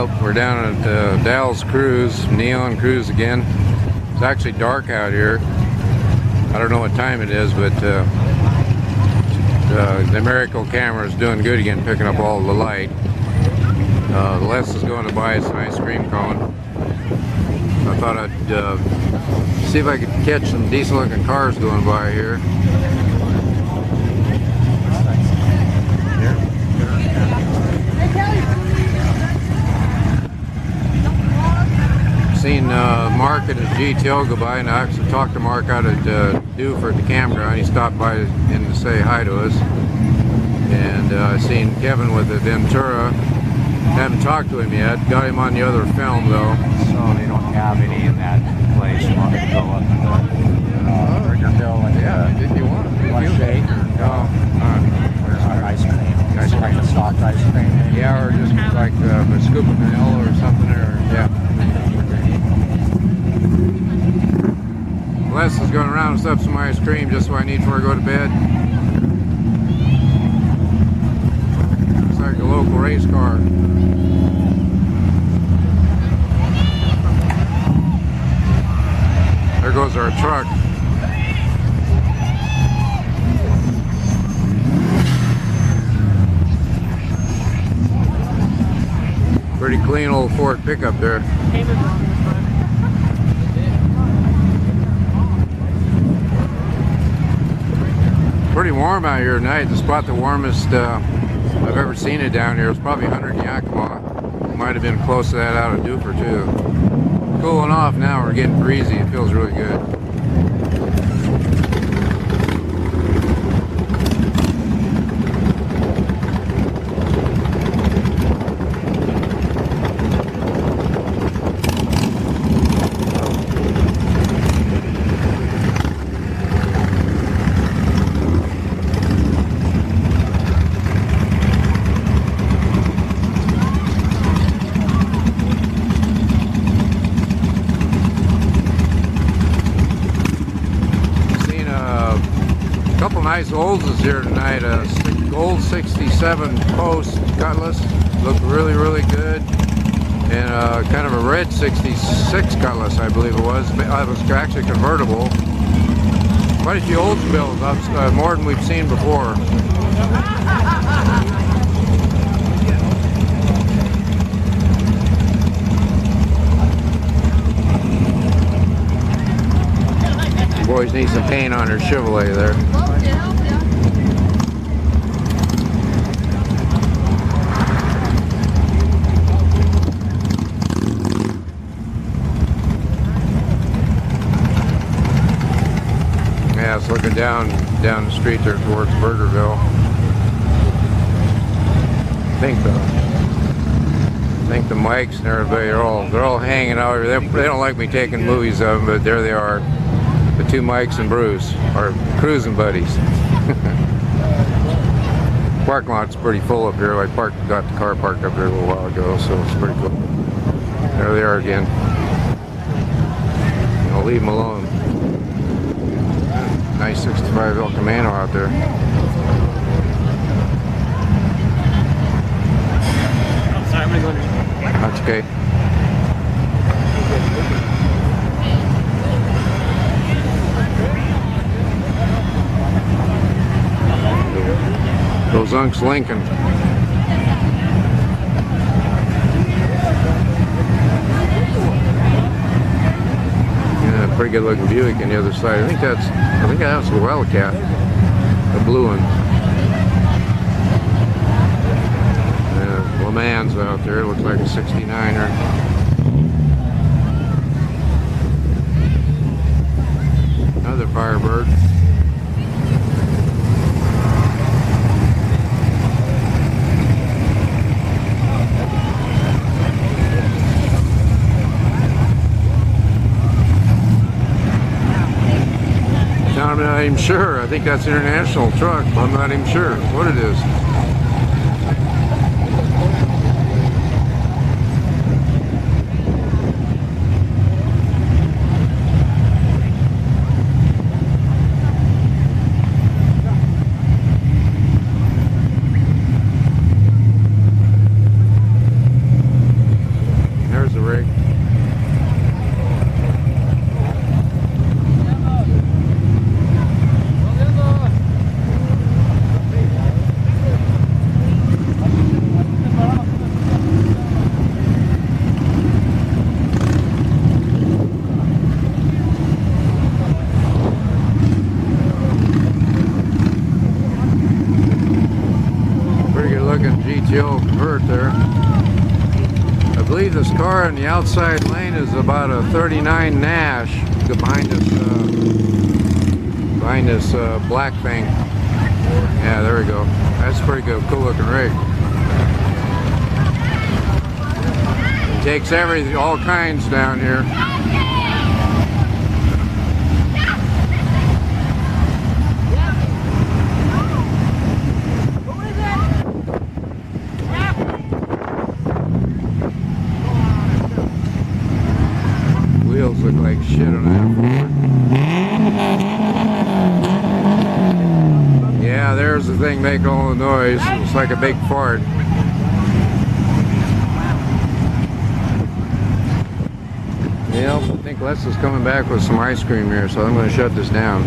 Well, we're down at Dalles Cruise, Neon Cruise again. It's actually dark out here. I don't know what time it is, but the Miracle camera is doing good again, picking up all the light. Les is going to buy us an ice cream cone. I thought I'd see if I could catch some decent looking cars going by here. Seen Mark and his GTO go by, and I actually talked to Mark out at Dufur at the campground. He stopped by in to say hi to us. And I seen Kevin with the Ventura. Haven't talked to him yet. Got him on the other film though. So they don't have any in that place. You want to go up to the Burgerville and did you want shake or where's our ice cream? It's like a soft ice cream maybe? Yeah, or just like a scoop of vanilla or something, or yeah. Les is going around and stuff some ice cream just what I need before I go to bed. Looks like a local race car. There goes our truck. Pretty clean old Ford pickup there. Pretty warm out here tonight. It's about the warmest I've ever seen it down here. It's probably 100 in Yakima. Might have been close to that out of Dufur too. Cooling off now. We're getting breezy. It feels really good. Couple nice olds is here tonight. Old 67 Post Cutlass looked really good, and kind of a red 66 Cutlass, I believe it was. It was actually convertible. Quite a few Oldsmobiles, more than we've seen before. Boys need some paint on her Chevrolet there. Yeah, it's looking down the street there towards Burgerville. I think the mics and everybody they're all hanging out here. They don't like me taking movies of them, but there they are. The two Mikes and Bruce are cruising buddies. Parking lot's pretty full up here. I got the car parked up here a little while ago, so it's pretty cool. There they are again. I'll leave them alone. Nice 65 El Camino out there. I'm sorry, I'm gonna go. That's okay. Those Unks Lincoln. Yeah, pretty good looking Buick on the other side. I think that's the Wildcat, the blue one. Le Mans out there. It looks like a 69er. Another Firebird. I'm not even sure. I think that's an international truck, but I'm not even sure what it is. rig. Pretty good looking GTO convert there. I believe this car in the outside lane is about a 39 Nash behind this black thing. Yeah, there we go. That's pretty good, cool looking rig. Takes everything, all kinds down here. Wheels look like shit on that Ford. Yeah, there's the thing making all the noise. It's like a big fart. Yep, I think Les is coming back with some ice cream here, so I'm going to shut this down.